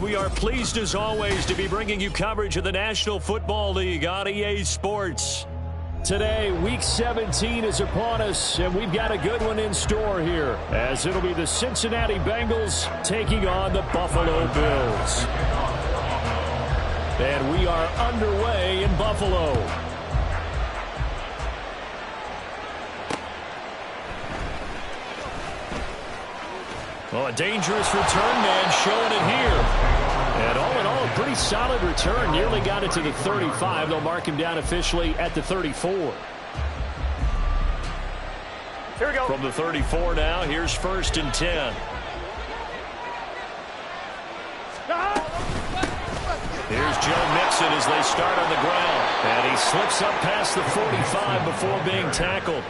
we are pleased as always to be bringing you coverage of the National Football League on EA Sports. Today, Week 17 is upon us, and we've got a good one in store here, as it'll be the Cincinnati Bengals taking on the Buffalo Bills. And we are underway in Buffalo. Well, a dangerous return man showing it here. And all in all, a pretty solid return. Nearly got it to the 35. They'll mark him down officially at the 34. Here we go. From the 34 now, here's 1st and 10. Here's Joe Mixon as they start on the ground. And he slips up past the 45 before being tackled.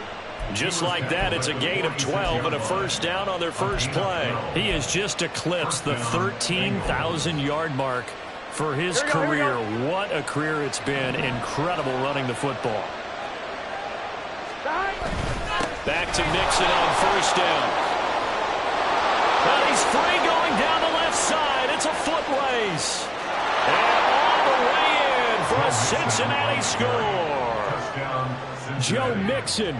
Just like that, it's a gain of 12 and a first down on their first play. He has just eclipsed the 13,000-yard mark for his career. What a career it's been. Incredible running the football. Back to Mixon on first down. Well, he's free going down the left side. It's a foot race. And all the way in for a Cincinnati score. Joe Mixon,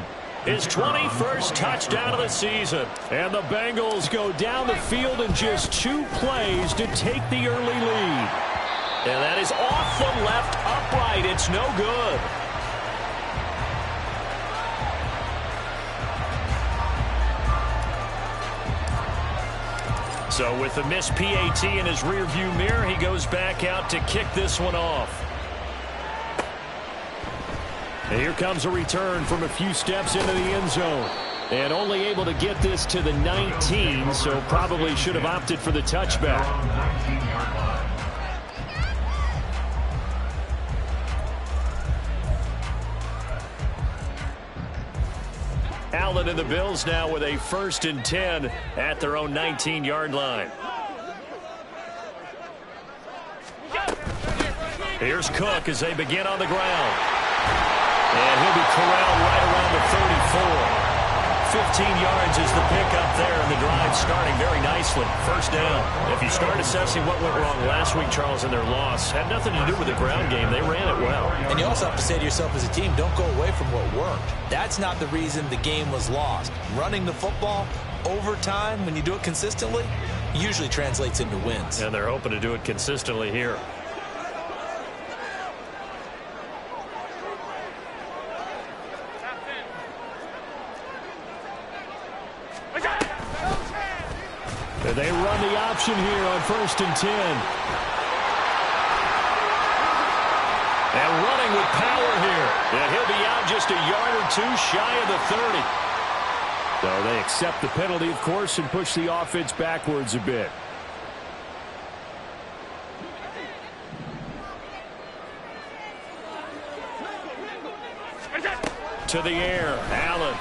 his 21st touchdown of the season. And the Bengals go down the field in just 2 plays to take the early lead. And that is off the left upright. It's no good. So with the missed PAT in his rearview mirror, he goes back out to kick this one off. And here comes a return from a few steps into the end zone. And only able to get this to the 19, so probably should have opted for the touchback. Allen and the Bills now with a 1st and 10 at their own 19-yard line. Here's Cook as they begin on the ground. And he'll be corralled right around the 34. 15 yards is the pickup there, and the drive starting very nicely. First down. If you start assessing what went wrong last week, Charles, in their loss, had nothing to do with the ground game. They ran it well. And you also have to say to yourself as a team, don't go away from what worked. That's not the reason the game was lost. Running the football over time, when you do it consistently, usually translates into wins. And they're hoping to do it consistently here. They run the option here on 1st and 10. And running with power here. And he'll be out just a yard or 2 shy of the 30. So they accept the penalty, of course, and push the offense backwards a bit. To the air, Allen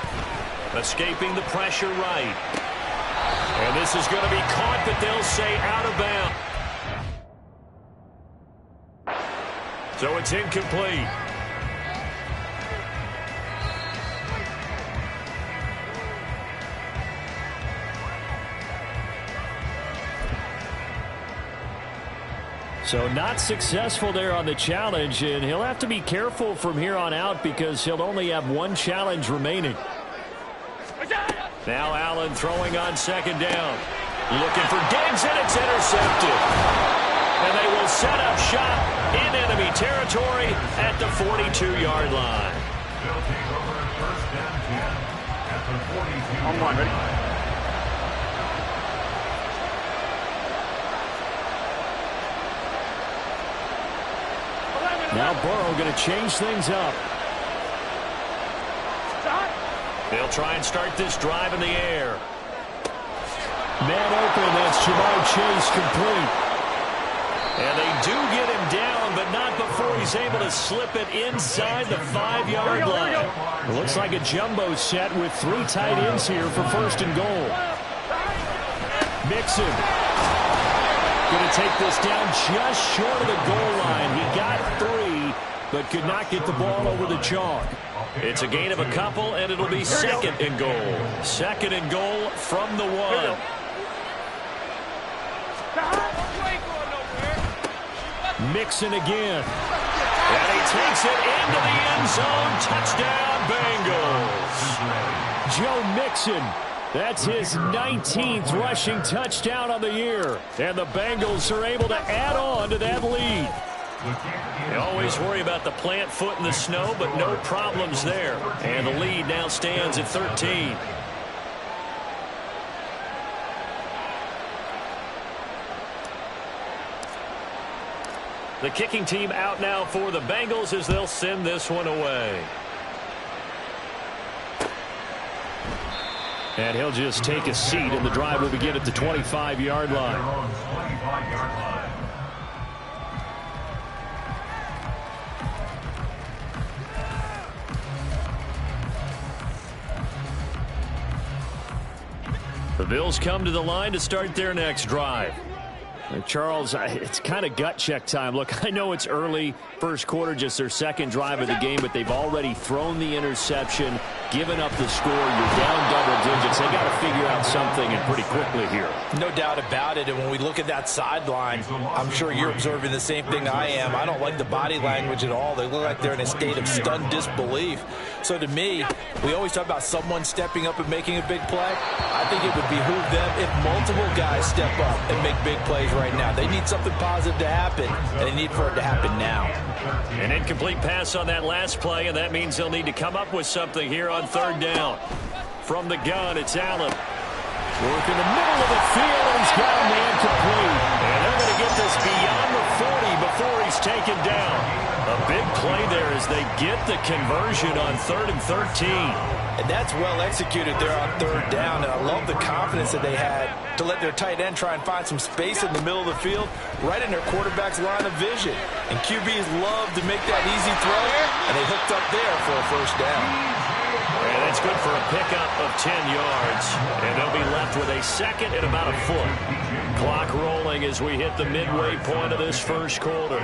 escaping the pressure right. And this is going to be caught, but they'll say out of bounds. So it's incomplete. So not successful there on the challenge, and he'll have to be careful from here on out because he'll only have 1 challenge remaining. Now Allen throwing on 2nd down. Looking for Diggs, and it's intercepted. And they will set up shop in enemy territory at the 42-yard line. On 1, ready? Now Burrow going to change things up. They'll try and start this drive in the air. Man open, that's Jamar Chase complete. And they do get him down, but not before he's able to slip it inside the 5-yard line. It looks like a jumbo set with 3 tight ends here for 1st and goal. Mixon going to take this down just short of the goal line. He got 3, but could not get the ball over the chalk. It's a gain of a couple, and it'll be 2nd and goal. 2nd and goal from the 1. Mixon again. And he takes it into the end zone. Touchdown, Bengals. Joe Mixon. That's his 19th rushing touchdown on the year. And the Bengals are able to add on to that lead. You always worry about the plant foot in the snow, but no problems there. And the lead now stands at 13. The kicking team out now for the Bengals as they'll send this one away. And he'll just take a seat, and the drive will begin at the 25-yard line. The Bills come to the line to start their next drive. Charles, it's kind of gut check time. Look, I know it's early, first quarter, just their second drive of the game, but they've already thrown the interception, given up the score. You're down double digits. They got to figure out something, and pretty quickly here. No doubt about it. And when we look at that sideline, I'm sure you're observing the same thing I am. I don't like the body language at all. They look like they're in a state of stunned disbelief. So to me, we always talk about someone stepping up and making a big play. I think it would behoove them if multiple guys step up and make big plays right now. They need something positive to happen, and they need for it to happen now. An incomplete pass on that last play, and that means they'll need to come up with something here on third down. From the gun, it's Allen. Work in the middle of the field, and he's got a man complete. And they're going to get this beyond the 40 before he's taken down. A big play there as they get the conversion on 3rd and 13. And that's well executed there on third down. And I love the confidence that they had to let their tight end try and find some space in the middle of the field, right in their quarterback's line of vision. And QBs love to make that easy throw, and they hooked up there for a first down. And that's good for a pickup of 10 yards. And they'll be left with a second and about a foot. Clock rolling as we hit the midway point of this first quarter.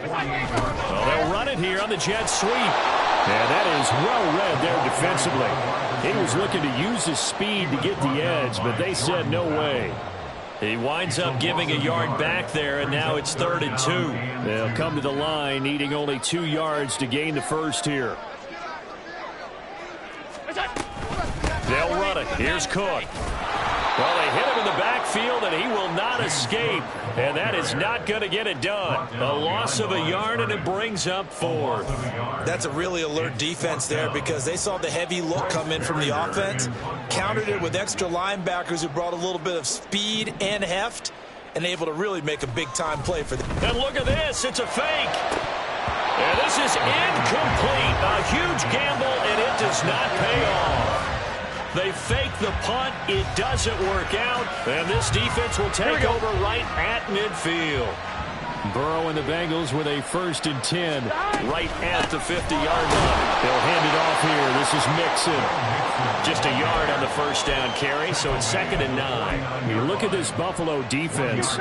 Well, they'll run it here on the jet sweep. And that is well read there defensively. He was looking to use his speed to get the edge, but they said no way. He winds up giving a yard back there, and now it's 3rd and 2. They'll come to the line needing only 2 yards to gain the first here. They'll run it. Here's Cook. Well, they hit him in the backfield, and he will not escape. And that is not going to get it done. A loss of a yard, and it brings up 4th. That's a really alert defense there because they saw the heavy look come in from the offense, countered it with extra linebackers who brought a little bit of speed and heft, and able to really make a big-time play for them. And look at this. It's a fake. And this is incomplete. A huge gamble, and it does not pay off. They fake the punt. It doesn't work out. And this defense will take over right at midfield. Burrow and the Bengals with a 1st and 10 right at the 50-yard line. They'll hand it off here. This is Mixon. Just a yard on the first down carry, so it's 2nd and 9. You look at this Buffalo defense.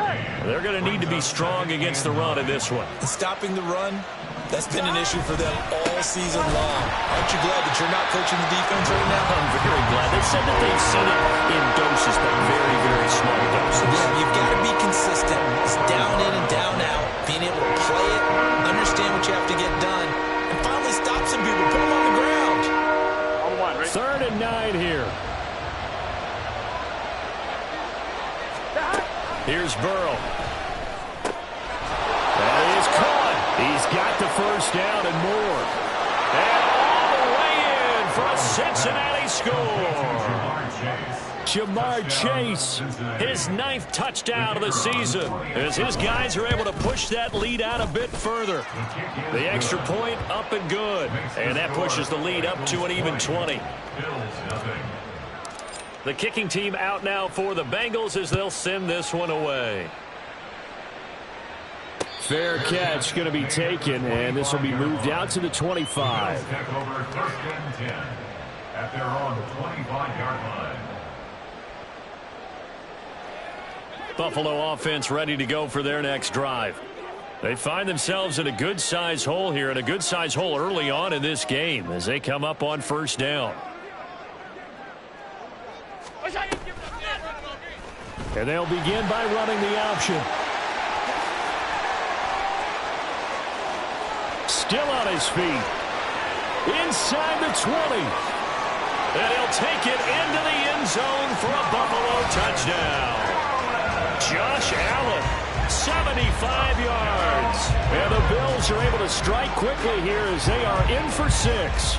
They're going to need to be strong against the run in this one. Stopping the run, that's been an issue for them all season long. Aren't you glad that you're not coaching the defense right now? I'm very glad. They said that they've seen it in doses, but very, very small doses. Yeah, you've got to be consistent. It's down in and down out. Being able to play it, understand what you have to get done, and finally stop some people, put them on the ground. 3rd and 9 here. Here's Burrow. That is caught. He's got the first down and more. And all the way in for a Cincinnati score. Jamar Chase, his 9th touchdown of the season, as his guys are able to push that lead out a bit further. The extra point up and good, and that pushes the lead up to an even 20. The kicking team out now for the Bengals as they'll send this one away. Fair catch going to be taken, and this will be moved out to the 25. At their own 25-yard line. Buffalo offense ready to go for their next drive. They find themselves in a good-sized hole here, and a good-sized hole early on in this game as they come up on first down. And they'll begin by running the option. still on his feet. Inside the 20. And he'll take it into the end zone for a Buffalo touchdown. Josh Allen, 75 yards. And the Bills are able to strike quickly here as they are in for 6.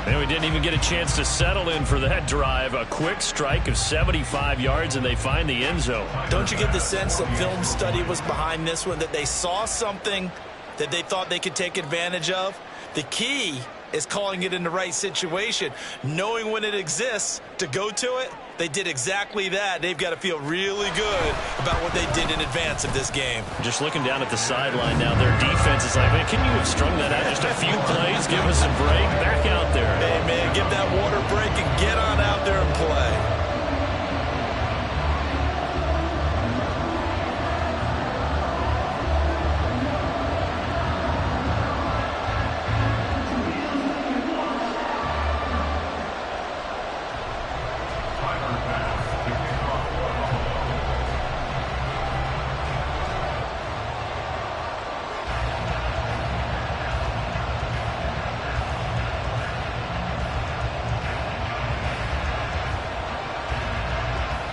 And we didn't even get a chance to settle in for that drive. A quick strike of 75 yards, and they find the end zone. Don't you get the sense that film study was behind this one, that they saw something that they thought they could take advantage of? The key is calling it in the right situation, knowing when it exists to go to it. They did exactly that. They've got to feel really good about what they did in advance of this game. Just looking down at the sideline now, their defense is like, man, can you have strung that out just a few plays? Give us a break. Back out there. Hey, man, give that water break and get on out there and play.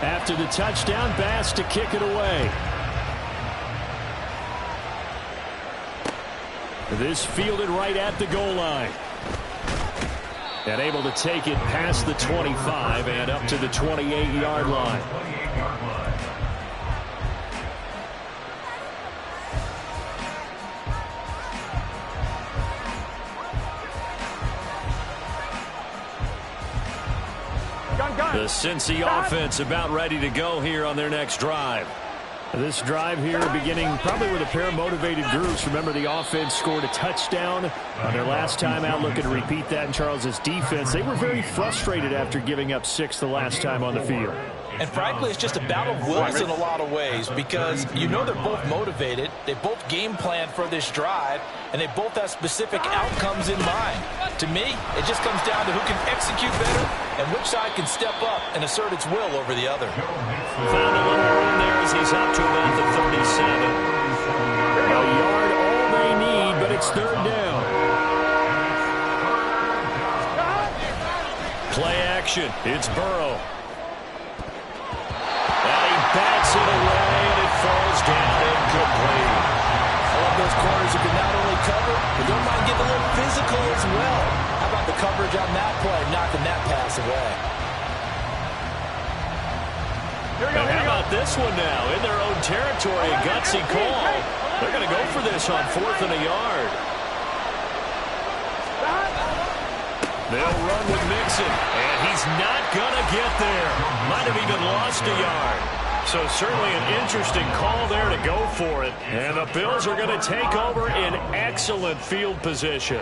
After the touchdown, Bass to kick it away. This fielded right at the goal line. And able to take it past the 25 and up to the 28-yard line. The Cincy offense about ready to go here on their next drive. This drive here beginning probably with a pair of motivated groups. Remember, the offense scored a touchdown on their last time out. Looking to repeat that in Charles's defense. They were very frustrated after giving up 6 the last time on the field. And frankly, it's just a battle of wills in a lot of ways, because you know they're both motivated. They both game plan for this drive, and they both have specific outcomes in mind. To me, it just comes down to who can execute better and which side can step up and assert its will over the other. Found a little room there as he's up to about the 37. A yard all they need, but it's third down. Play action. It's Burrow. Bats it away, and it falls down incomplete. I love those corners who can not only cover, but don't mind getting a little physical as well. How about the coverage on that play, knocking that pass away? And how about this one now? In their own territory, a gutsy call. They're going to go for this on 4th and a yard. They'll run with Mixon, and he's not going to get there. Might have even lost a yard. So certainly an interesting call there to go for it. And the Bills are going to take over in excellent field position.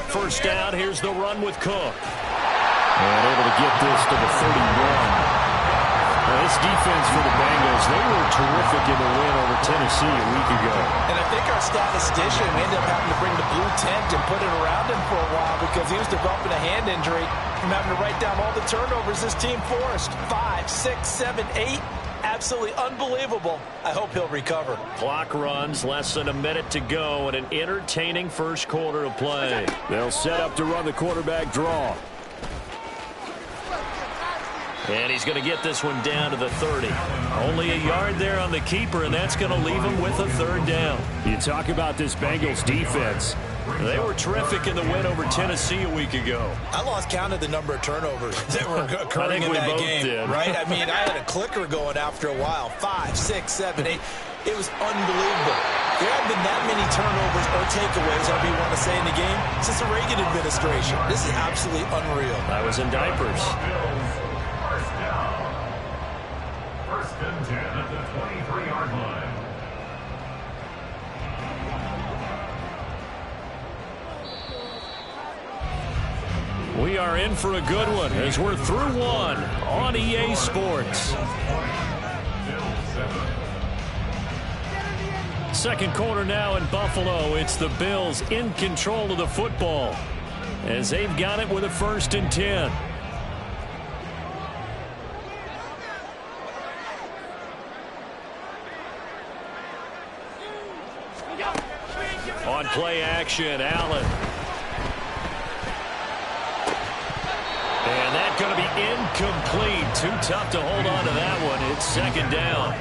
First down, here's the run with Cook. And able to get this to the 31. Now, this defense for the Bengals, they were terrific in the win over Tennessee a week ago. And I think our statistician ended up having to bring the blue tent and put it around him for a while because he was developing a hand injury from having to write down all the turnovers this team forced. 5, 6, 7, 8. Absolutely unbelievable. I hope he'll recover. Clock runs, less than a minute to go, and an entertaining first quarter of play. They'll set up to run the quarterback draw. And he's going to get this one down to the 30. Only a yard there on the keeper, and that's going to leave him with a third down. You talk about this Bengals defense. They were terrific in the win over Tennessee a week ago. I lost count of the number of turnovers that were occurring in that game. Did. Right? I mean, I had a clicker going after a while. 5, 6, 7, 8. It was unbelievable. There haven't been that many turnovers or takeaways, however you want to say, in the game since the Reagan administration. This is absolutely unreal. I was in diapers. First and 10 at the 23-yard line. We are in for a good one as we're through one on EA Sports. Second quarter now in Buffalo. It's the Bills in control of the football as they've got it with a 1st and 10. play action. Allen. And that's going to be incomplete. Too tough to hold on to that one. It's second down.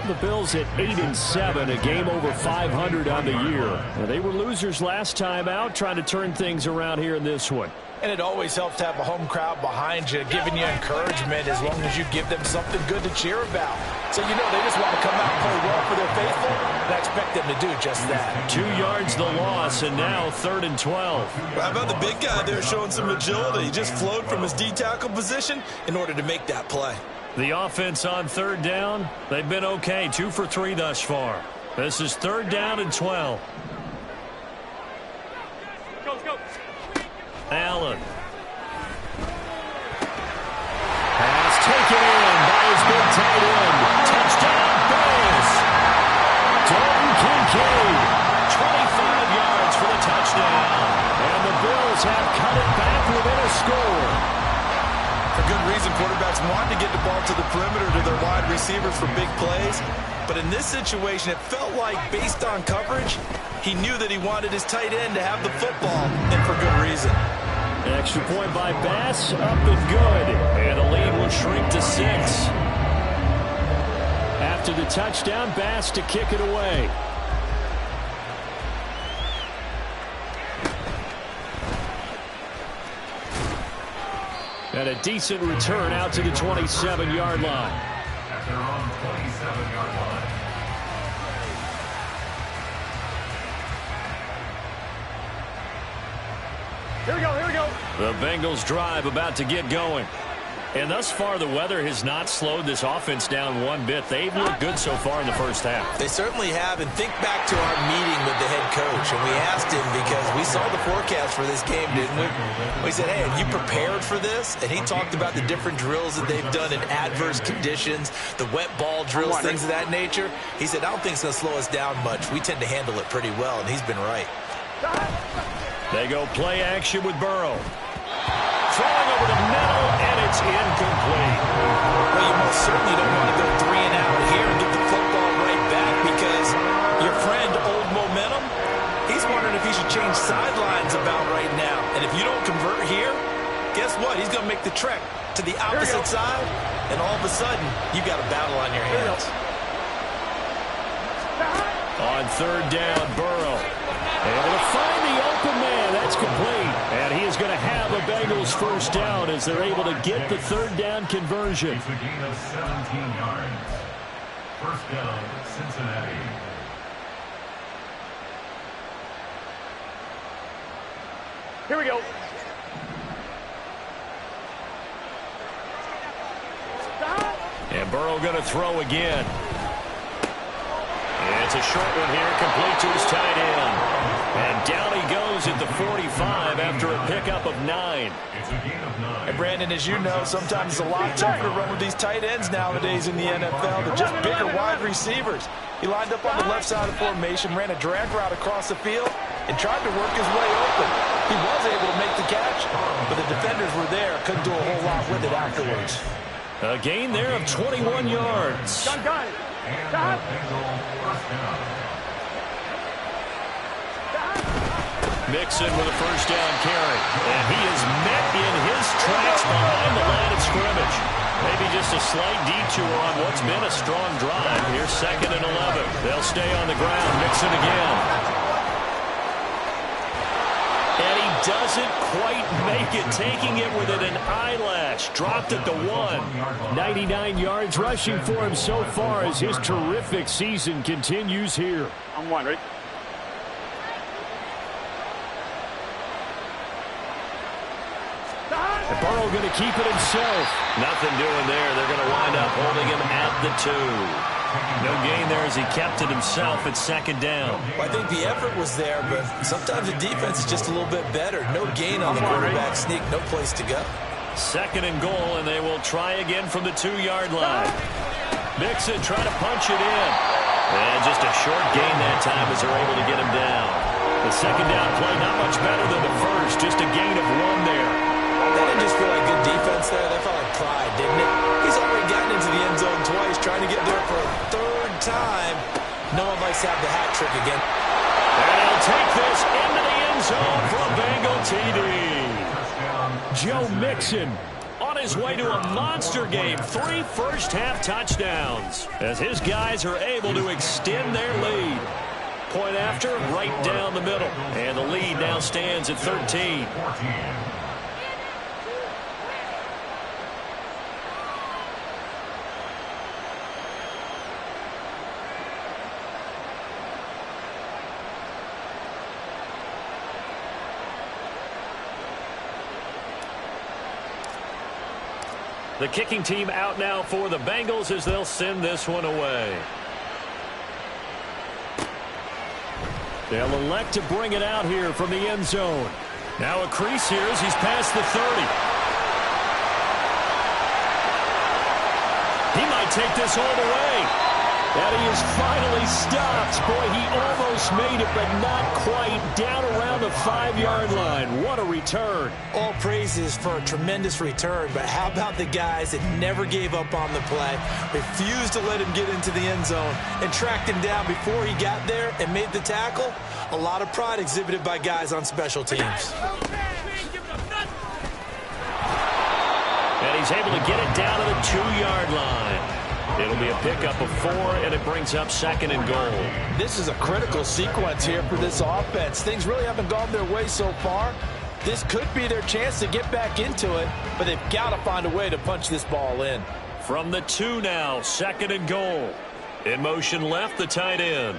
The Bills at 8-7, a game over 500 on the year. They were losers last time out, trying to turn things around here in this one. And it always helps to have a home crowd behind you, giving you encouragement as long as you give them something good to cheer about. So, you know, they just want to come out and play well for their faithful, and I expect them to do just that. 2 yards the loss, and now 3rd and 12. How about the big guy there showing some agility? He just flowed from his D-tackle position in order to make that play. The offense on 3rd down, they've been okay, 2 for 3 thus far. This is 3rd down and 12. Allen. Pass taken in by his big tight end. Touchdown, Bills. Dalton Kincaid, 25 yards for the touchdown. And the Bills have cut it back within a score. For good reason, quarterbacks want to get the ball to the perimeter to their wide receivers for big plays. But in this situation, it felt like, based on coverage, he knew that he wanted his tight end to have the football, and for good reason. Extra point by Bass, up and good. And the lead will shrink to 6. After the touchdown, Bass to kick it away. And a decent return out to the 27-yard line. At their own 27-yard line. Here we go, here we go. The Bengals drive about to get going. And thus far, the weather has not slowed this offense down one bit. They've looked good so far in the first half. They certainly have. And think back to our meeting with the head coach. And we asked him, because we saw the forecast for this game, didn't we? We said, hey, have you prepared for this? And he talked about the different drills that they've done in adverse conditions, the wet ball drills, things of that nature. He said, I don't think it's going to slow us down much. We tend to handle it pretty well, and he's been right. They go play action with Burrow. Throwing over the middle, and it's incomplete. Well, you most certainly don't want to go 3 and out here and get the football right back, because your friend, Old Momentum, he's wondering if he should change sidelines about right now. And if you don't convert here, guess what? He's going to make the trek to the opposite side, and all of a sudden, you got a battle on your hands. On 3rd down, Burrow able to find the open man. That's complete. And he is going to have a Bengals first down as they're able to get the 3rd down conversion. It's a gain of 17 yards. First down, Cincinnati. Here we go. And Burrow going to throw again. And it's a short one here, complete to his tight end. And down he goes at the 45 after a pickup of 9. It's a gain of 9. And Brandon, as you know, sometimes it's a lot tougher to run with these tight ends nowadays in the NFL. They're just bigger wide receivers. He lined up on the left side of the formation, ran a drag route across the field, and tried to work his way open. He was able to make the catch, but the defenders were there, couldn't do a whole lot with it afterwards. A gain there of 21 yards. And the Bengals first down. Mixon with a first down carry. And he is met in his tracks behind the line of scrimmage. Maybe just a slight detour on what's been a strong drive. Here's 2nd and 11. They'll stay on the ground. Mixon again. And he doesn't quite make it, taking it within an eyelash. Dropped at the 1. 99 yards rushing for him so far as his terrific season continues here. On 1, ready? And Burrow going to keep it himself. Nothing doing there. They're going to wind up holding him at the 2. No gain there as he kept it himself at 2nd down. Well, I think the effort was there, but sometimes the defense is just a little bit better. No gain on the quarterback sneak, no place to go. 2nd and goal, and they will try again from the 2-yard line. Mixon trying to punch it in. And just a short gain that time as they're able to get him down. The 2nd down play not much better than the first, just a gain of 1 there. That didn't just feel like good defense there. That felt like pride, didn't it? He's already gotten into the end zone twice, trying to get there for a 3rd time. No one likes to have the hat trick again. And to take this into the end zone for a Bengal TD. Joe Mixon on his way to a monster game. 3 first-half touchdowns as his guys are able to extend their lead. Point after, right down the middle. And the lead now stands at 13. The kicking team out now for the Bengals as they'll send this one away. They'll elect to bring it out here from the end zone. Now a crease here as he's past the 30. He might take this all the way. And he is finally stopped. Boy, he almost made it, but not quite. Down around the 5-yard line. What a return. All praises for a tremendous return, but how about the guys that never gave up on the play, refused to let him get into the end zone, and tracked him down before he got there and made the tackle? A lot of pride exhibited by guys on special teams. And he's able to get it down to the 2-yard line. It'll be a pickup of 4, and it brings up 2nd and goal. This is a critical sequence here for this offense. Things really haven't gone their way so far. This could be their chance to get back into it, but they've got to find a way to punch this ball in. From the 2 now, 2nd and goal. In motion left, the tight end.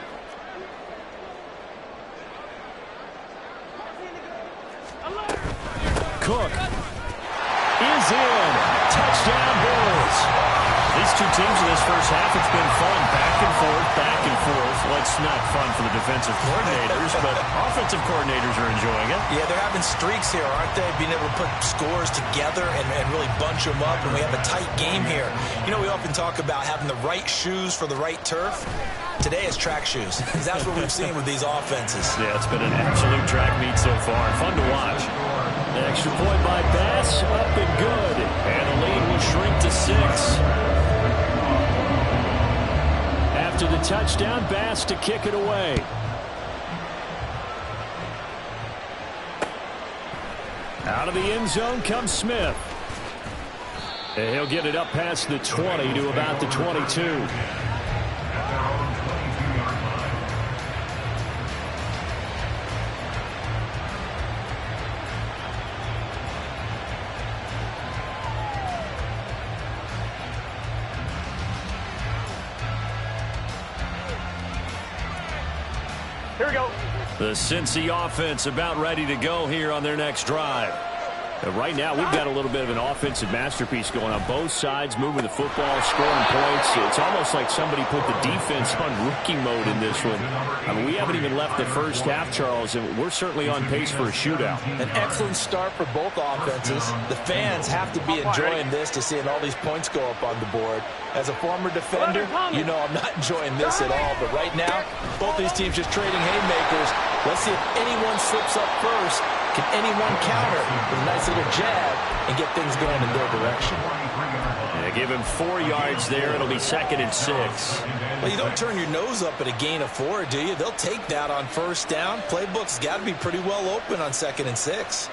Cook is in. Touchdown, Bills. These two teams in this first half, it's been fun. Back and forth, back and forth. Well, it's not fun for the defensive coordinators, but offensive coordinators are enjoying it. Yeah, they're having streaks here, aren't they? Being able to put scores together and really bunch them up, and we have a tight game here. You know, we often talk about having the right shoes for the right turf. Today is track shoes, because that's what we've seen with these offenses. Yeah, it's been an absolute track meet so far. Fun to watch. The extra point by Bass, up and good. And the lead will shrink to 6. After the touchdown, Bass to kick it away. Out of the end zone comes Smith. And he'll get it up past the 20 to about the 22. Here we go. The Cincy offense about ready to go here on their next drive. And right now, we've got a little bit of an offensive masterpiece going on both sides, moving the football, scoring points. It's almost like somebody put the defense on rookie mode in this one. I mean, we haven't even left the first half, Charles, and we're certainly on pace for a shootout. An excellent start for both offenses. The fans have to be enjoying this to seeing all these points go up on the board. As a former defender, you know I'm not enjoying this at all. But right now, both these teams just trading haymakers. Let's see if anyone slips up first. Can anyone counter with a nice little jab and get things going in their direction? Yeah, give him 4 yards there. It'll be 2nd and 6. Well, you don't turn your nose up at a gain of 4, do you? They'll take that on first down. Playbook's got to be pretty well open on 2nd and 6.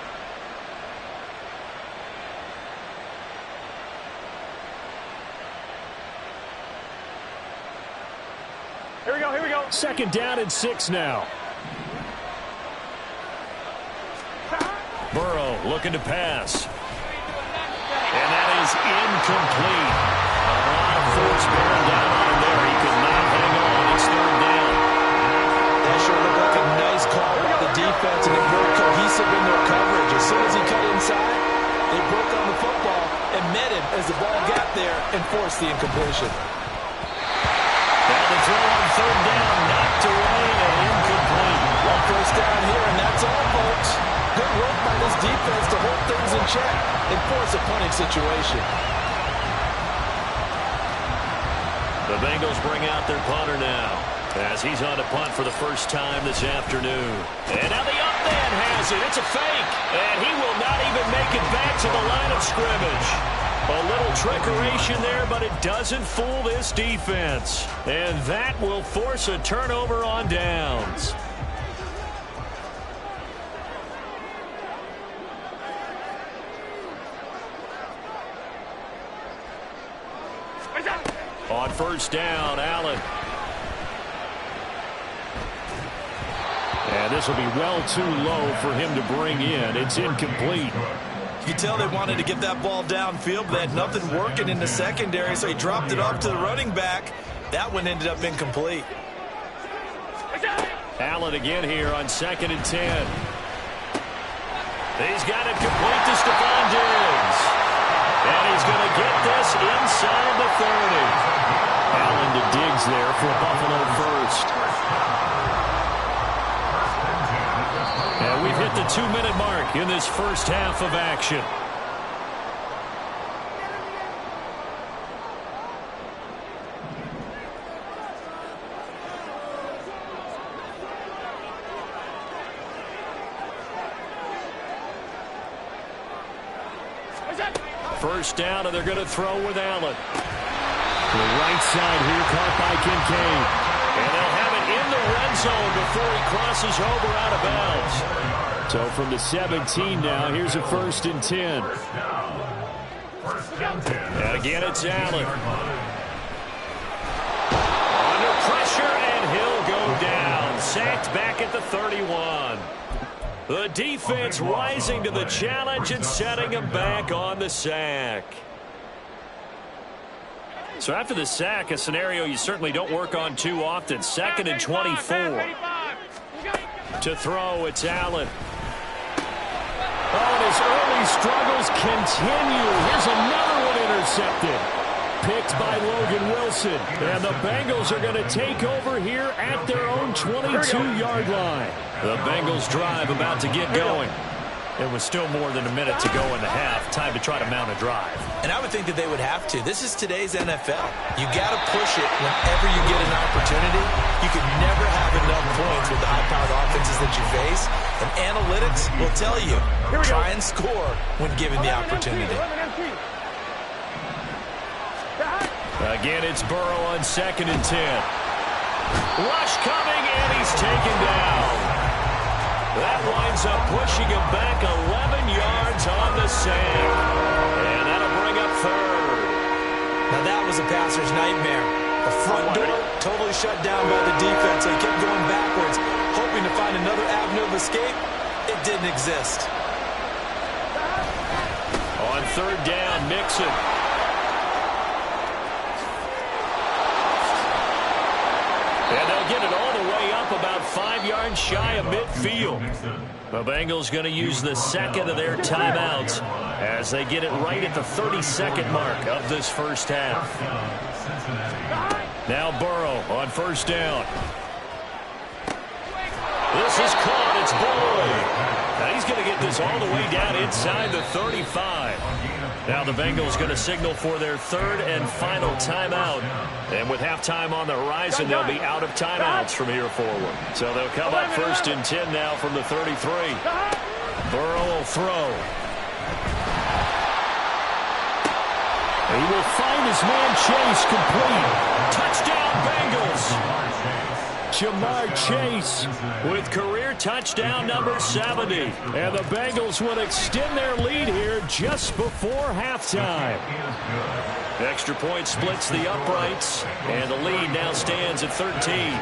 Here we go, here we go. 2nd down and 6 now. Burrow looking to pass. And that is incomplete. A lot of force bearing down on him there. He could not hang on. It's 3rd down. That sure looked like a nice call by the defense, and they're very cohesive in their coverage. As soon as he cut inside, they broke on the football and met him as the ball got there and forced the incompletion. Now the throw on 3rd down, knocked away and incomplete. One first down here, and that's all, folks. Good work by this defense to hold things in check and force a punting situation. The Bengals bring out their punter now as he's on to punt for the first time this afternoon. And now the up man has it. It's a fake. And he will not even make it back to the line of scrimmage. A little trickeration there, but it doesn't fool this defense. And that will force a turnover on downs. On first down, Allen. And this will be well too low for him to bring in. It's incomplete. You can tell they wanted to get that ball downfield, but they had nothing working in the secondary, so he dropped it off to the running back. That one ended up incomplete. Allen again here on 2nd and 10. He's got it complete to Stephon Diggs. And he's going to get this inside the 30. Allen to Diggs there for Buffalo first. And we've hit the 2-minute mark in this first half of action. First down, and they're going to throw with Allen. To the right side here, caught by Kincaid. And they'll have it in the red zone before he crosses over out of bounds. So from the 17 now, here's a 1st and 10. And again, it's Allen. Under pressure, and he'll go down. Sacked back at the 31. The defense rising to the challenge and setting him back on the sack. So after the sack, a scenario you certainly don't work on too often. 2nd and 24. To throw, it's Allen. Oh, and his early struggles continue. Here's another one intercepted. Picked by Logan Wilson. And the Bengals are going to take over here at their own 22-yard line. The Bengals drive about to get going. It was still more than a minute to go in the half. Time to try to mount a drive. And I would think that they would have to. This is today's NFL. You got to push it whenever you get an opportunity. You can never have enough points with the high-powered offenses that you face. And analytics will tell you, try and score when given the opportunity. Again, it's Burrow on 2nd and 10. Rush coming, and he's taken down. That winds up pushing him back 11 yards on the sack. And that'll bring up 3rd. Now that was a passer's nightmare. The front door totally shut down by the defense, so he kept going backwards, hoping to find another avenue of escape. It didn't exist. On 3rd down, Mixon. And they'll get it all the way up about 5 yards shy of midfield. The Bengals going to use the 2nd of their timeouts as they get it right at the 32nd mark of this first half. Now Burrow on 1st down. This is caught. It's Boyd. Now he's going to get this all the way down inside the 35. Now the Bengals going to signal for their 3rd and final timeout. And with halftime on the horizon, they'll be out of timeouts from here forward. So they'll come up 1st and 10 now from the 33. Burrow will throw. He will find his man Chase complete. Touchdown Bengals. Jamar Chase with career touchdown number 70. And the Bengals will extend their lead here just before halftime. Extra point splits the uprights, and the lead now stands at 13.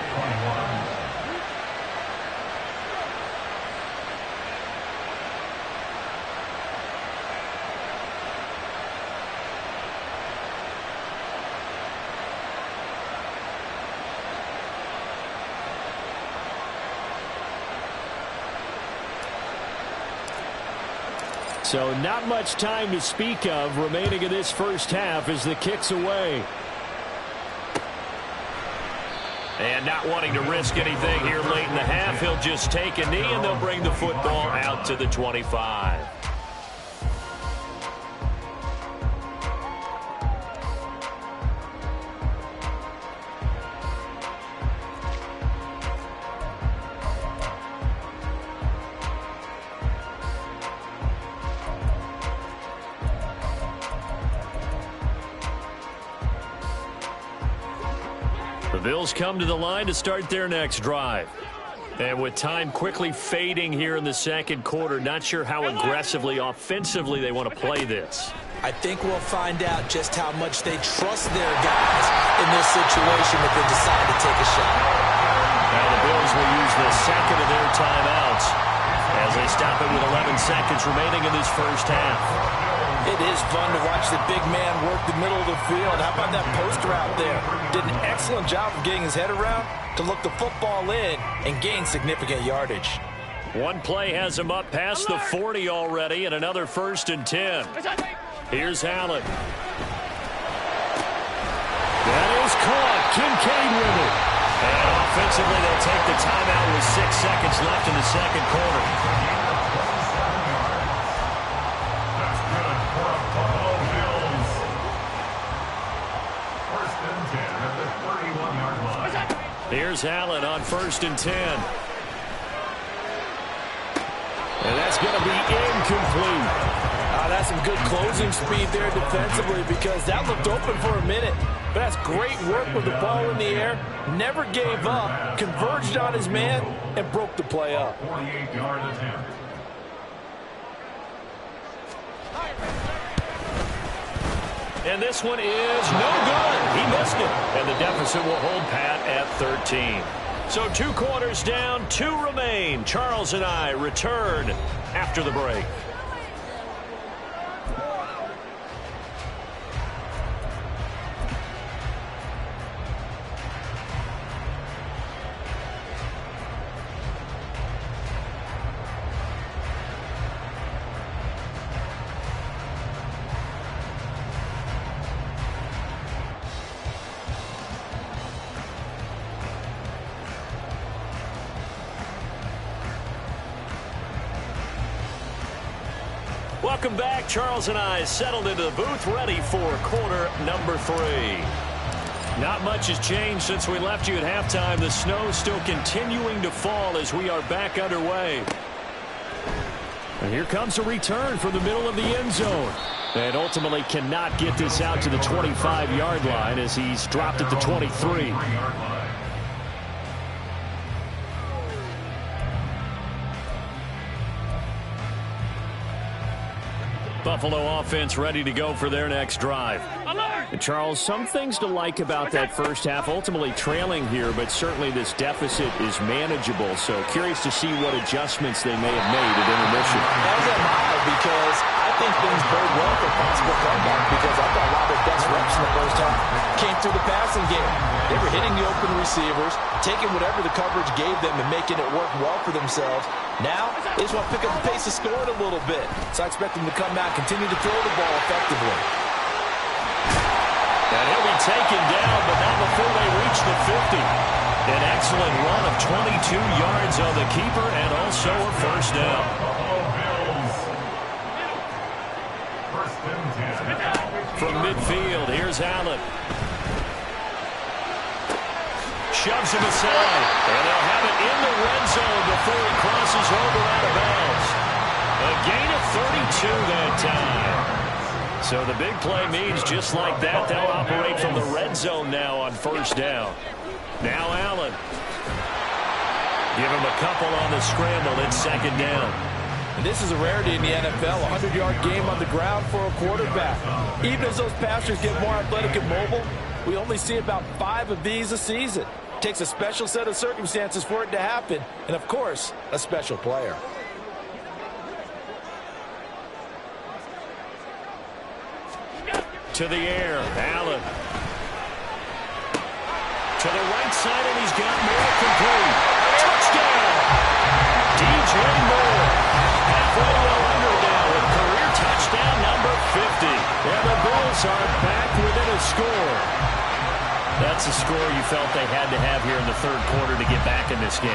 So not much time to speak of remaining in this first half as the kick's away. And not wanting to risk anything here late in the half, he'll just take a knee and they'll bring the football out to the 25. The Bills come to the line to start their next drive. And with time quickly fading here in the second quarter, not sure how aggressively, offensively they want to play this. I think we'll find out just how much they trust their guys in this situation if they decide to take a shot. Now the Bills will use the second of their timeouts as they stop it with 11 seconds remaining in this first half. It is fun to watch the big man work the middle of the field. How about that post route there? Did an excellent job of getting his head around to look the football in and gain significant yardage. One play has him up past the 40 already, and another 1st and 10. Here's Allen. That is caught. Kincaid with it. And offensively, they'll take the timeout with 6 seconds left in the second quarter. That's good for a Buffalo Bills. 1st and 10 at the 31-yard line. Here's Allen on 1st and 10. And that's going to be incomplete. That's some good closing speed there defensively because that looked open for a minute. But that's great work with the ball in the air. Never gave up, converged on his man, and broke the play up. 48-yard attempt. And this one is no good. He missed it. And the deficit will hold pat at 13. So 2 quarters down, 2 remain. Charles and I return after the break. Welcome back. Charles and I settled into the booth, ready for quarter number 3. Not much has changed since we left you at halftime. The snow still continuing to fall as we are back underway. And here comes a return from the middle of the end zone. And ultimately cannot get this out to the 25-yard line as he's dropped at the 23. Buffalo offense ready to go for their next drive. And Charles, some things to like about that first half. Ultimately trailing here, but certainly this deficit is manageable. So curious to see what adjustments they may have made at intermission. As am I, because I think things bode well for possible comeback because I thought a lot of their best reps in the first half came through the passing game. They were hitting the open receivers, taking whatever the coverage gave them and making it work well for themselves. Now, they just want to pick up the pace of scoring a little bit. So I expect them to come out, continue to throw the ball effectively. And he'll be taken down, but not before they reach the 50. An excellent run of 22 yards on the keeper and also a first down. From midfield, here's Allen. Shoves him aside, and they'll have it in the red zone before he crosses over out of bounds. A gain of 32 that time. So the big play means just like that, they'll operate from the red zone now on first down. Now Allen. Give him a couple on the scramble. It's second down. And this is a rarity in the NFL, a 100-yard game on the ground for a quarterback. Even as those passers get more athletic and mobile, we only see about 5 of these a season. Takes a special set of circumstances for it to happen, and of course, a special player. To the air, Allen. To the right side, and he's got Moore complete. Touchdown! DJ Moore. Halfway well under now with career touchdown number 50. And the Bills are back within a score. That's a score you felt they had to have here in the third quarter to get back in this game.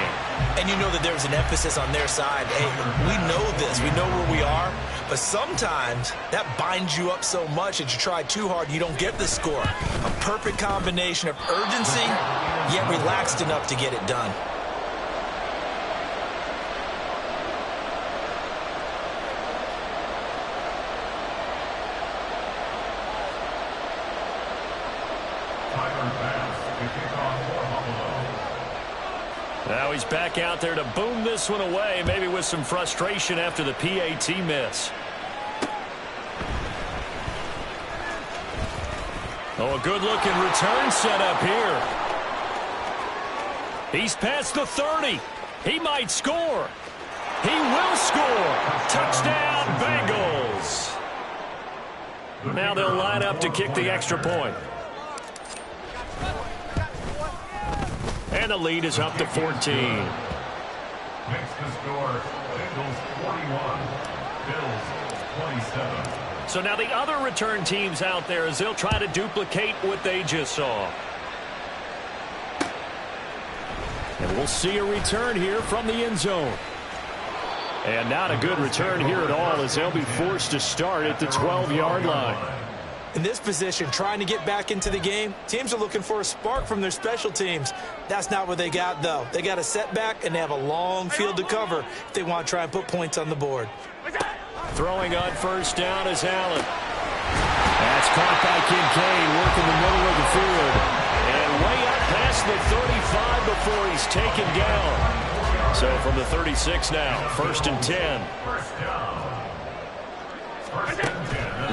And you know that there was an emphasis on their side. Hey, we know this. We know where we are. But sometimes that binds you up so much that you try too hard, you don't get the score. A perfect combination of urgency, yet relaxed enough to get it done. Now he's back out there to boom this one away, maybe with some frustration after the PAT miss. Oh, a good-looking return set up here. He's past the 30. He might score. He will score. Touchdown, Bengals. Now they'll line up to kick the extra point. And the lead is up to 14. Makes the score Bengals 41, Bills 27. So now the other return teams out there as they'll try to duplicate what they just saw. And we'll see a return here from the end zone. And not a good return here at all as they'll be forced to start at the 12-yard line. In this position, trying to get back into the game, teams are looking for a spark from their special teams. That's not what they got, though. They got a setback, and they have a long field to cover if they want to try and put points on the board. Throwing on first down is Allen. That's caught by Kincaid, working the middle of the field. And way up past the 35 before he's taken down. So from the 36 now, 1st and 10.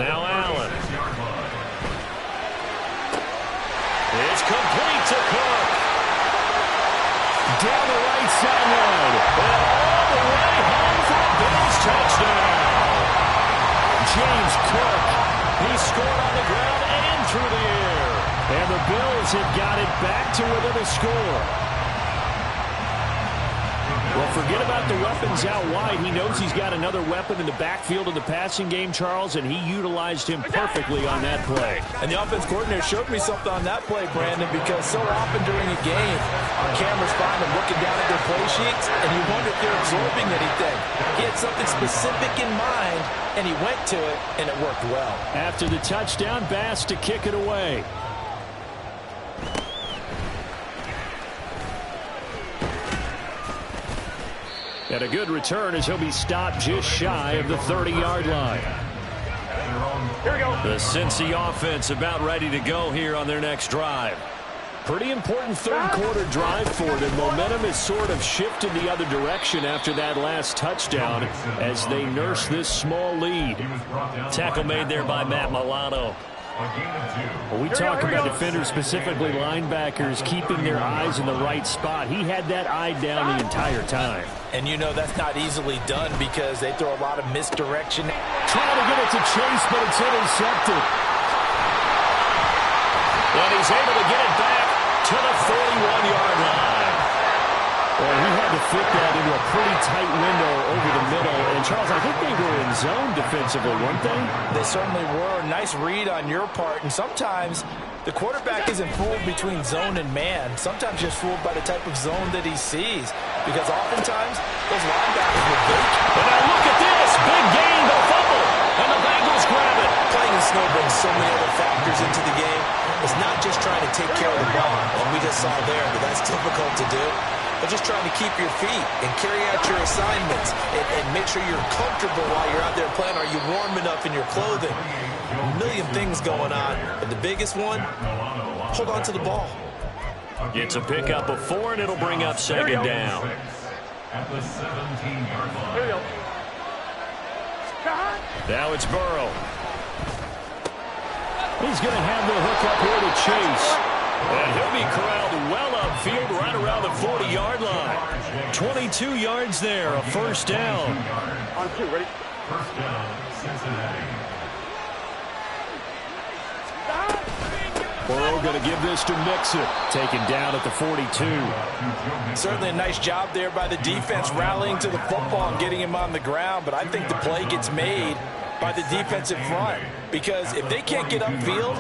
Now Allen. It's complete to Cook. Down the right sideline. And all the way home for a Bills touchdown. James Cook. He scored on the ground and through the air. And the Bills have got it back to within a score. Well, forget about the weapons out wide. He knows he's got another weapon in the backfield of the passing game, Charles, and he utilized him perfectly on that play. And the offense coordinator showed me something on that play, Brandon, because so often during a game, our cameras find them looking down at their play sheets, and you wonder if they're absorbing anything. He had something specific in mind, and he went to it, and it worked well. After the touchdown, Bass to kick it away. And a good return as he'll be stopped just shy of the 30-yard line. Here we go. The Cincy offense about ready to go here on their next drive. Pretty important third-quarter drive for them. Momentum has sort of shifted the other direction after that last touchdown as they nurse this small lead. Tackle made there by Matt Milano. Well, we talk about defenders, specifically linebackers, keeping their eyes in the right spot. He had that eye down the entire time. And you know that's not easily done because they throw a lot of misdirection. Trying to get it to Chase, but it's intercepted. And he's able to get it back to the 41-yard line. Well, he had to fit that into a pretty tight window over the middle. And, Charles, I think they were in zone defensively, weren't they? They certainly were. Nice read on your part. And sometimes the quarterback isn't fooled between zone and man. Sometimes just fooled by the type of zone that he sees. Because oftentimes those linebackers will break. And now look at this. Big gain, the fumble. And the Bengals grab it. Playing in snow brings so many other factors into the game. It's not just trying to take care of the ball. And we just saw there that that's difficult to do. But just trying to keep your feet and carry out your assignments and make sure you're comfortable while you're out there playing. Are you warm enough in your clothing? A million things going on. But the biggest one, hold on to the ball. It's a pickup of 4, and it'll bring up second down. At the 17-yard line. Here we go. Now it's Burrow. He's going to have the hook up here to Chase. And he'll be corralled well upfield right around the 40-yard line. 22 yards there, a first down. On 2, ready? First down, Cincinnati. Burrow going to give this to Mixon. Taken down at the 42. Certainly a nice job there by the defense rallying to the football and getting him on the ground. But I think the play gets made by the defensive front. Because if they can't get upfield,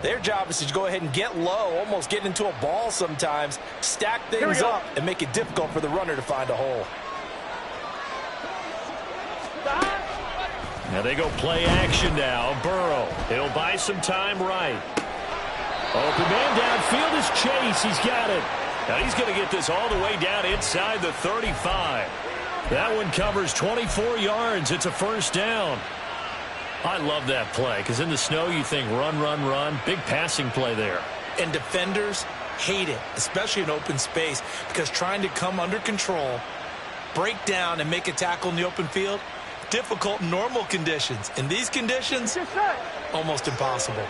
their job is to go ahead and get low, almost get into a ball sometimes, stack things up, and make it difficult for the runner to find a hole. Now they go play action now. Burrow, he'll buy some time right. Open man downfield is Chase. He's got it. Now he's going to get this all the way down inside the 35. That one covers 24 yards. It's a first down. I love that play because in the snow you think run, run, run. Big passing play there. And defenders, hate it, especially in open space, because trying to come under control, break down, and make a tackle in the open field, difficult in normal conditions. In these conditions, almost impossible.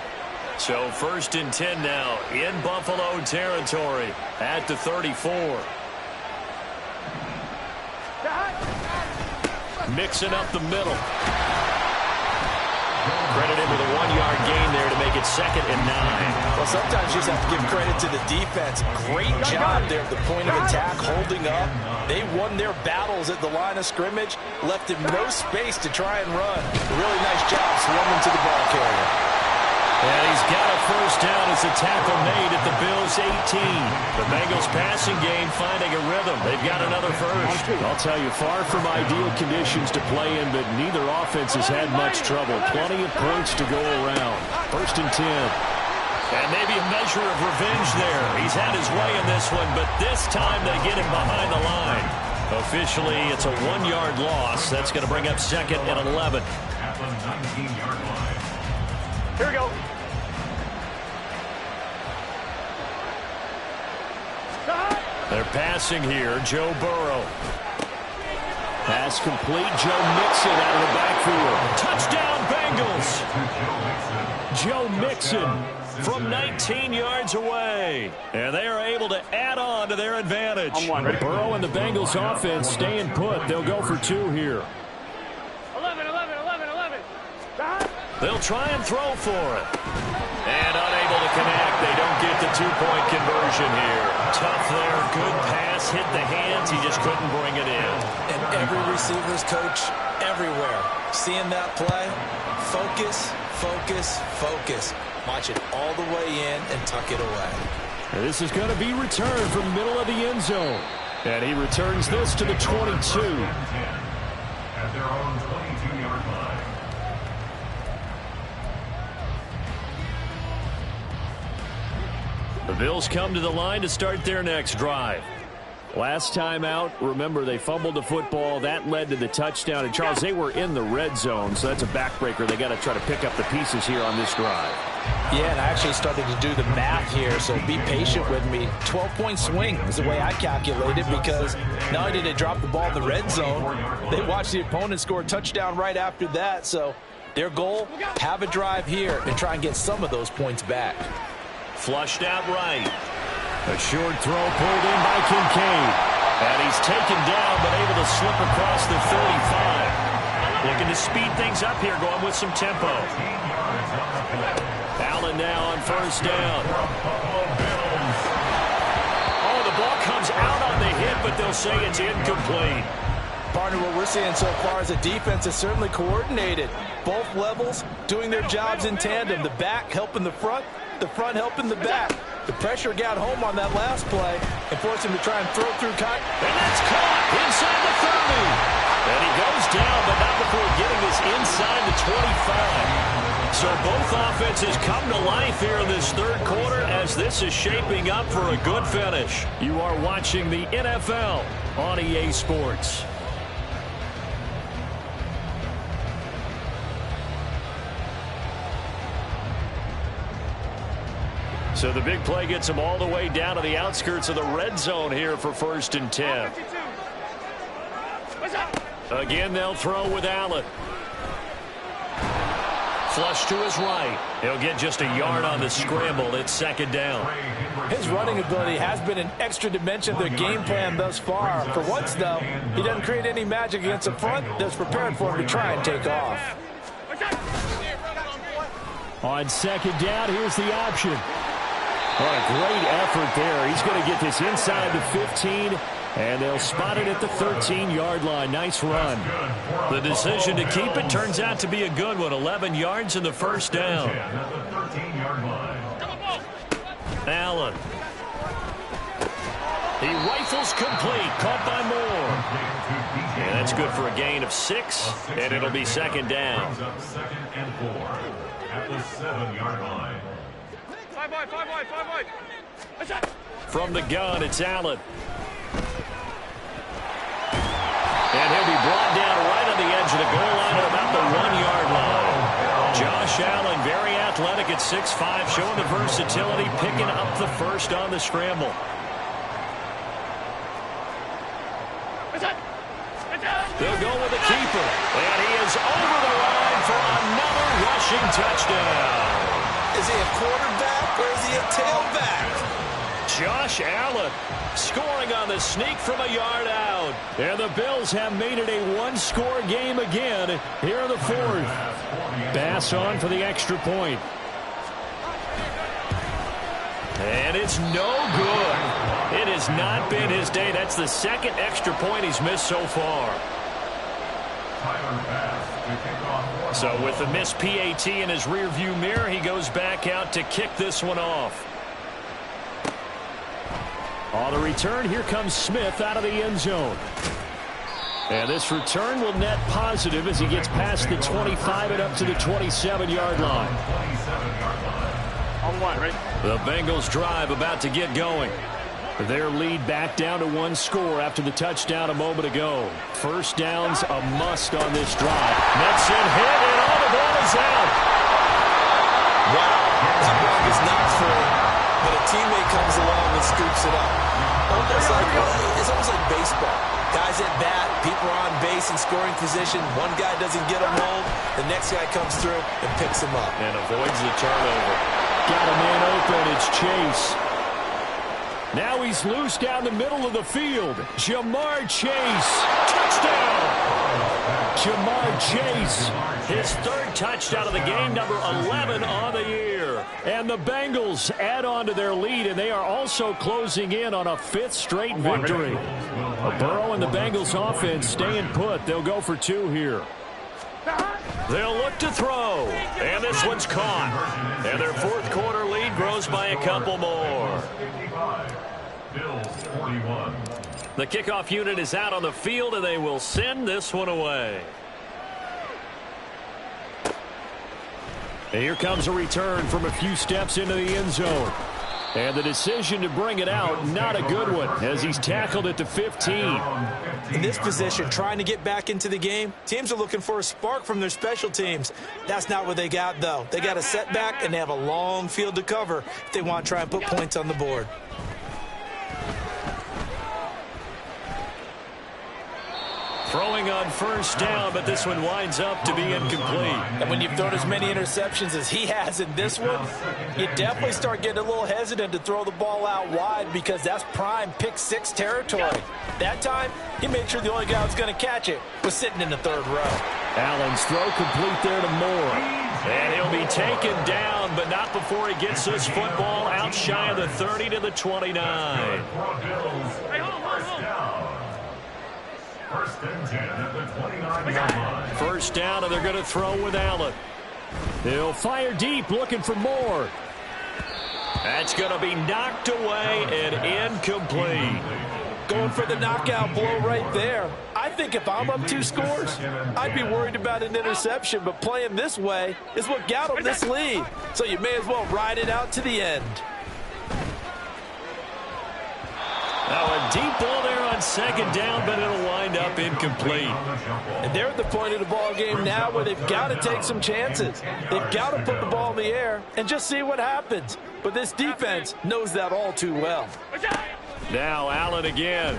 So 1st and 10 now in Buffalo territory at the 34. Mixing up the middle. Credit him with a 1-yard gain there to make it 2nd and 9. Well, sometimes you just have to give credit to the defense. Great job there at the point of attack, holding up. They won their battles at the line of scrimmage, left him no space to try and run. Really nice job swarming to the ball carrier. And he's got a 1st down as a tackle made at the Bills' 18. The Bengals passing game finding a rhythm. They've got another 1st. I'll tell you, far from ideal conditions to play in, but neither offense has had much trouble. Plenty of points to go around. 1st and 10. And maybe a measure of revenge there. He's had his way in this one, but this time they get him behind the line. Officially, it's a 1-yard loss. That's going to bring up 2nd and 11. At the 19-yard line. Here we go. They're passing here. Joe Burrow. Pass complete. Joe Mixon out of the backfield. Touchdown, Bengals. Joe Mixon from 19 yards away. And they are able to add on to their advantage. Burrow and the Bengals offense staying put. They'll go for 2 here. 11. They'll try and throw for it. And unable to connect. They don't get the 2-point conversion here. Tough there. Good pass. Hit the hands. He just couldn't bring it in. And every receiver's coach everywhere. Seeing that play, focus, focus, focus. Watch it all the way in and tuck it away. This is going to be returned from the middle of the end zone. And he returns this to the 22. At their own 22-yard line. The Bills come to the line to start their next drive. Last time out, remember, they fumbled the football. That led to the touchdown. And, Charles, they were in the red zone, so that's a backbreaker. They got to try to pick up the pieces here on this drive. Yeah, and I actually started to do the math here, so be patient with me. 12-point swing is the way I calculated, because not only did they drop the ball in the red zone, they watched the opponent score a touchdown right after that. So their goal, have a drive here and try and get some of those points back. Flushed out right. A short throw pulled in by Kincaid. And he's taken down, but able to slip across the 35. Looking to speed things up here, going with some tempo. Allen now on 1st down. Oh, the ball comes out on the hit, but they'll say it's incomplete. Partner, what we're seeing so far is a defense is certainly coordinated. Both levels doing their jobs in tandem. The back helping the front helping the back. The pressure got home on that last play and forced him to try and throw through cut. And that's caught inside the 30. And he goes down, but not before getting this inside the 25. So both offenses come to life here in this 3rd quarter as this is shaping up for a good finish. You are watching the NFL on EA Sports. So the big play gets them all the way down to the outskirts of the red zone here for 1st and 10. Again, they'll throw with Allen. Flush to his right. He'll get just a yard on the scramble. It's 2nd down. His running ability has been an extra dimension of their game plan thus far. For once, though, he doesn't create any magic against the front that's prepared for him to try and take off. On 2nd down, here's the option. What a great effort there. He's going to get this inside the 15, and they'll spot it at the 13-yard line. Nice run. The decision to keep it turns out to be a good one. 11 yards in the 1st down. Allen. He rifles complete. Caught by Moore. And that's good for a gain of 6, and it'll be 2nd down. 2nd and 4 at the 7-yard line. From the gun, it's Allen. And he'll be brought down right on the edge of the goal line at about the 1-yard line. Josh Allen, very athletic at 6'5", showing the versatility, picking up the first on the scramble. They'll go with the keeper. And he is over the line for another rushing touchdown. Is he a quarterback or is he a tailback? Josh Allen scoring on the sneak from a yard out. And the Bills have made it a one-score game again here in the fourth. Bass on for the extra point. And it's no good. It has not been his day. That's the second extra point he's missed so far. So with the missed PAT in his rearview mirror, he goes back out to kick this one off. On the return, here comes Smith out of the end zone. And this return will net positive as he gets past the 25 and up to the 27-yard line. On one, right? The Bengals drive about to get going. Their lead back down to one score after the touchdown a moment ago. First down's a must on this drive. Mixon hit, and all the ball is out. Wow, that block is not full, but a teammate comes along and scoops it up. It's almost like baseball. Guys at bat, people are on base in scoring position. One guy doesn't get him home. The next guy comes through and picks him up. And avoids the turnover. Got a man open. It's Chase. Now he's loose down the middle of the field. Jamar Chase. Touchdown. Jamar Chase. His third touchdown of the game, number 11 on the year. And the Bengals add on to their lead, and they are also closing in on a fifth straight victory. Burrow and the Bengals offense staying put. They'll go for two here. They'll look to throw. And this one's caught. And their fourth quarter lead grows by a couple more. The kickoff unit is out on the field, and they will send this one away. And here comes a return from a few steps into the end zone. And the decision to bring it out, not a good one, as he's tackled at the 15. In this position, trying to get back into the game, teams are looking for a spark from their special teams. That's not what they got, though. They got a setback, and they have a long field to cover if they want to try and put points on the board. Throwing on first down, but this one winds up to be incomplete. And when you've thrown as many interceptions as he has in this one, you definitely start getting a little hesitant to throw the ball out wide because that's prime pick six territory. That time, he made sure the only guy who was going to catch it was sitting in the third row. Allen's throw complete there to Moore. And he'll be taken down, but not before he gets this football out shy of the 30 to the 29. First and 10 at the 29-yard line. First down, and they're going to throw with Allen. He'll fire deep, looking for more. That's going to be knocked away and incomplete. Going for the knockout blow right there. I think if I'm up 2 scores, I'd be worried about an interception, but playing this way is what got him this lead. So you may as well ride it out to the end. Now a deep ball there on second down, but it'll wind up incomplete. And they're at the point of the ball game now where they've got to take some chances. They've got to put the ball in the air and just see what happens. But this defense knows that all too well. Now Allen again.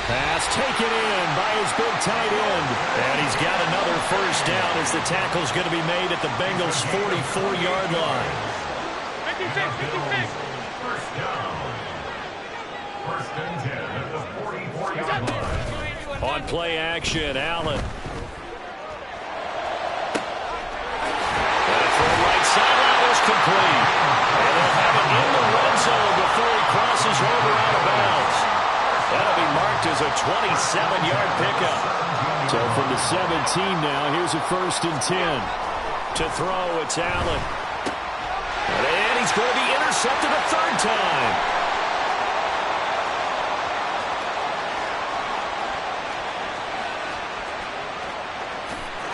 Pass taken in by his big tight end. And he's got another first down as the tackle's going to be made at the Bengals' 44-yard line. 56. First down. First and 10 at the 44-yard line. On play action, Allen. And for the right sideline is complete. And they'll have it in the red zone before he crosses over out of bounds. That'll be marked as a 27-yard pickup. So from the 17 now, here's a first and 10. To throw, it's Allen. And he's going to be intercepted a third time.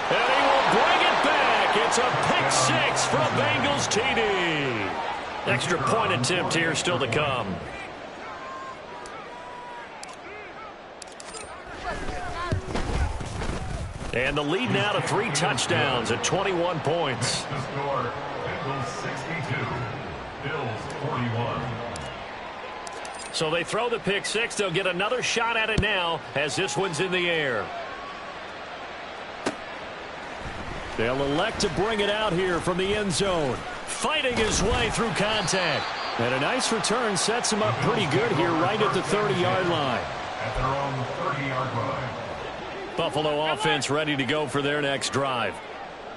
And he will bring it back. It's a pick six from Bengals TD. Extra point attempt here still to come. And the lead now to 3 touchdowns at 21 points. The score, Bengals 62, Bills 41. So they throw the pick six. They'll get another shot at it now as this one's in the air. They'll elect to bring it out here from the end zone. Fighting his way through contact. And a nice return sets him up pretty good here right at the 30-yard line. At their own 30-yard line. Buffalo offense ready to go for their next drive.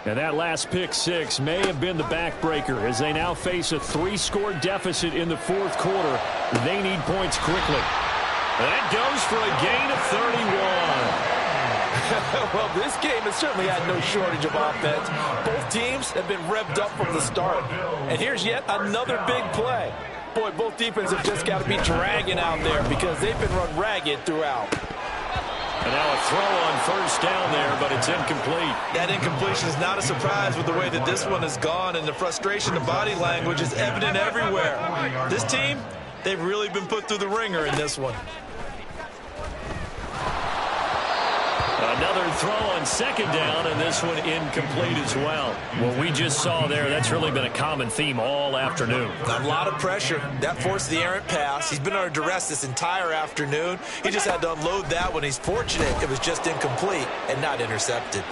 And that last pick six may have been the backbreaker as they now face a 3-score deficit in the fourth quarter. They need points quickly. That goes for a gain of 31. Well, this game has certainly had no shortage of offense. Both teams have been revved up from the start. And here's yet another big play. Boy, both defenses have just got to be dragging out there because they've been run ragged throughout. And now a throw on first down there, but it's incomplete. That incompletion is not a surprise with the way that this one has gone, and the frustration, the body language is evident everywhere. This team, they've really been put through the ringer in this one. Another throw on second down, and this one incomplete as well. What we just saw there, that's really been a common theme all afternoon. A lot of pressure. That forced the errant pass. He's been under duress this entire afternoon. He just had to unload that one. He's fortunate it was just incomplete and not intercepted.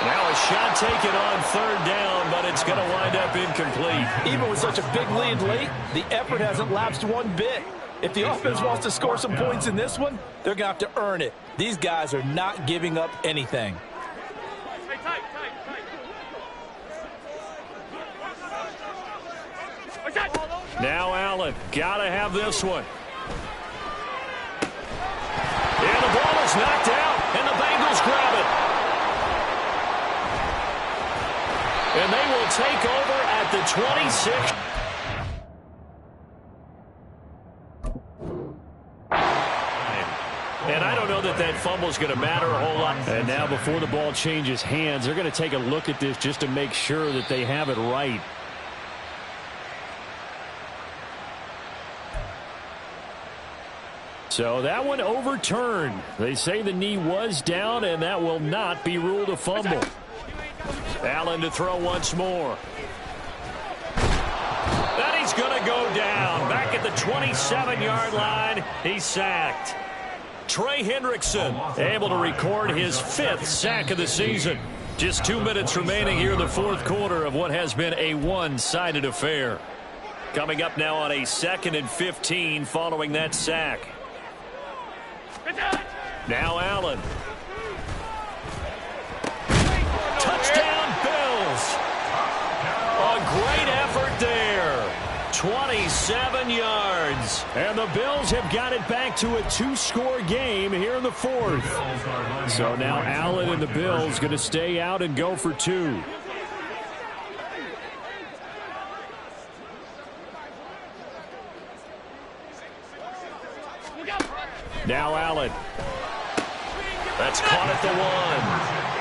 Now a shot taken on third down, but it's going to wind up incomplete. Even with such a big lead late, the effort hasn't lapsed one bit. If the offense wants to score some points in this one, they're going to have to earn it. These guys are not giving up anything. Now Allen, got to have this one. And the ball is knocked out, and the Bengals grab it. And they will take over at the 26. And I don't know that that fumble is going to matter a whole lot. And now before the ball changes hands, they're going to take a look at this just to make sure that they have it right. So that one overturned. They say the knee was down, and that will not be ruled a fumble. Allen to throw once more. That he's going to go down. Back at the 27-yard line, he's sacked. Trey Hendrickson able to record his 5th sack of the season. Just 2 minutes remaining here in the fourth quarter of what has been a one-sided affair. Coming up now on a 2nd and 15 following that sack. Now Allen. Touchdown Bills. A great effort there. 27 yards. And the Bills have got it back to a 2-score game here in the fourth. So now Allen and the Bills going to stay out and go for 2. Now Allen. That's caught at the 1.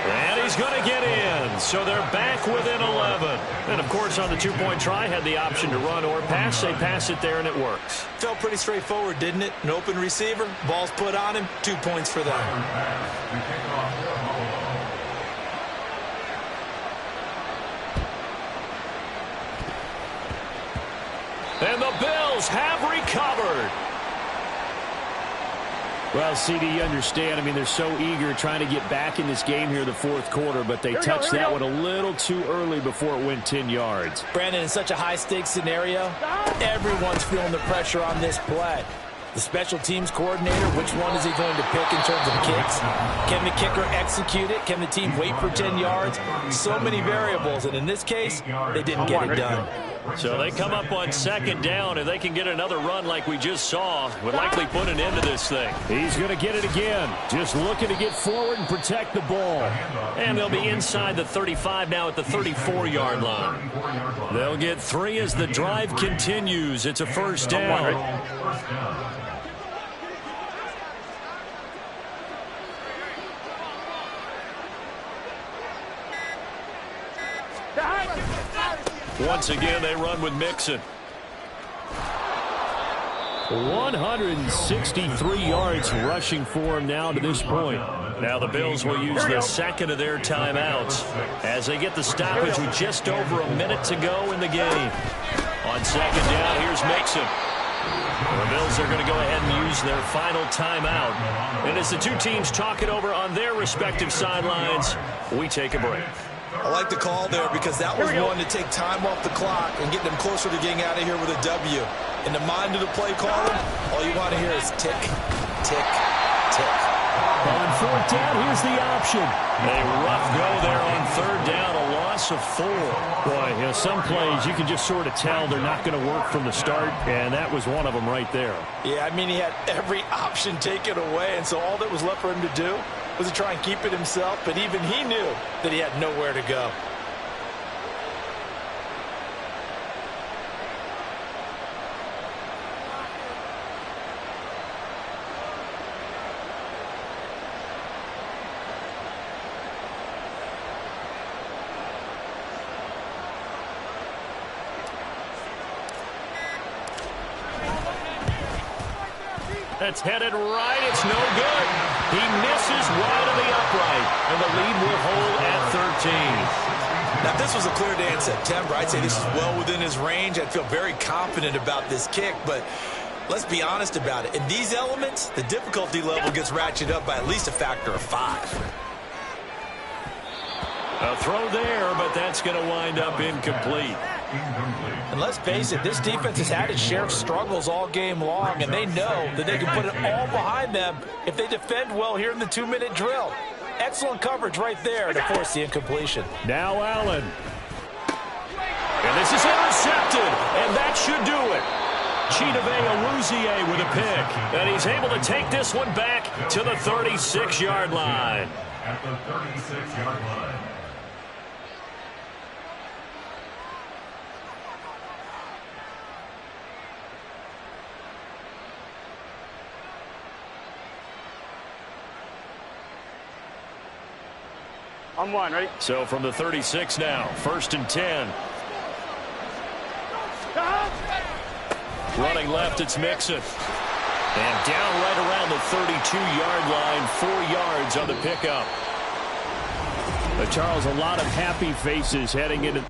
And he's going to get in. So they're back within 11. And, of course, on the 2-point try, had the option to run or pass. They pass it there, and it works. Felt pretty straightforward, didn't it? An open receiver, ball's put on him, 2 points for them. And the Bills have recovered. Well, CD, you understand. I mean, they're so eager trying to get back in this game here in the fourth quarter, but they touched that one a little too early before it went 10 yards. Brandon, in such a high-stakes scenario, everyone's feeling the pressure on this play. The special teams coordinator, which one is he going to pick in terms of kicks? Can the kicker execute it? Can the team wait for 10 yards? So many variables, and in this case, they didn't get it done. So they come up on 2nd down, and they can get another run like we just saw. Would likely put an end to this thing. He's going to get it again. Just looking to get forward and protect the ball. And they'll be inside the 35 now at the 34-yard line. They'll get 3 as the drive continues. It's a first down. Once again, they run with Mixon. 163 yards rushing for him now to this point. Now the Bills will use the second of their timeouts as they get the stoppage with just over a minute to go in the game. On second down, here's Mixon. The Bills are going to go ahead and use their final timeout. And as the two teams talk it over on their respective sidelines, we take a break. I like the call there because that was one to take time off the clock and get them closer to getting out of here with a W. In the mind of the play caller, all you want to hear is tick, tick, tick. On fourth down, here's the option. A rough go there on third down, a loss of 4. Boy, you know, some plays you can just sort of tell they're not going to work from the start, and that was one of them right there. Yeah, I mean, he had every option taken away, and so all that was left for him to do was to try and keep it himself, but even he knew that he had nowhere to go. That's headed right. It's no good. He misses wide of the upright, and the lead will hold at 13. Now, if this was a clear day in September, I'd say this is well within his range. I'd feel very confident about this kick, but let's be honest about it. In these elements, the difficulty level gets ratcheted up by at least a factor of 5. A throw there, but that's going to wind up incomplete. And let's face it, this defense has had its share of struggles all game long, and they know that they can put it all behind them if they defend well here in the 2-minute drill. Excellent coverage right there to force the incompletion. Now Allen. And this is intercepted, and that should do it. Chidobe Awuzie with a pick, and he's able to take this one back to the 36-yard line. At the 36-yard line. On one, ready? So from the 36 now, 1st and 10. Running left, it's Mixon. And down right around the 32-yard line, 4 yards on the pickup. But Charles, a lot of happy faces heading into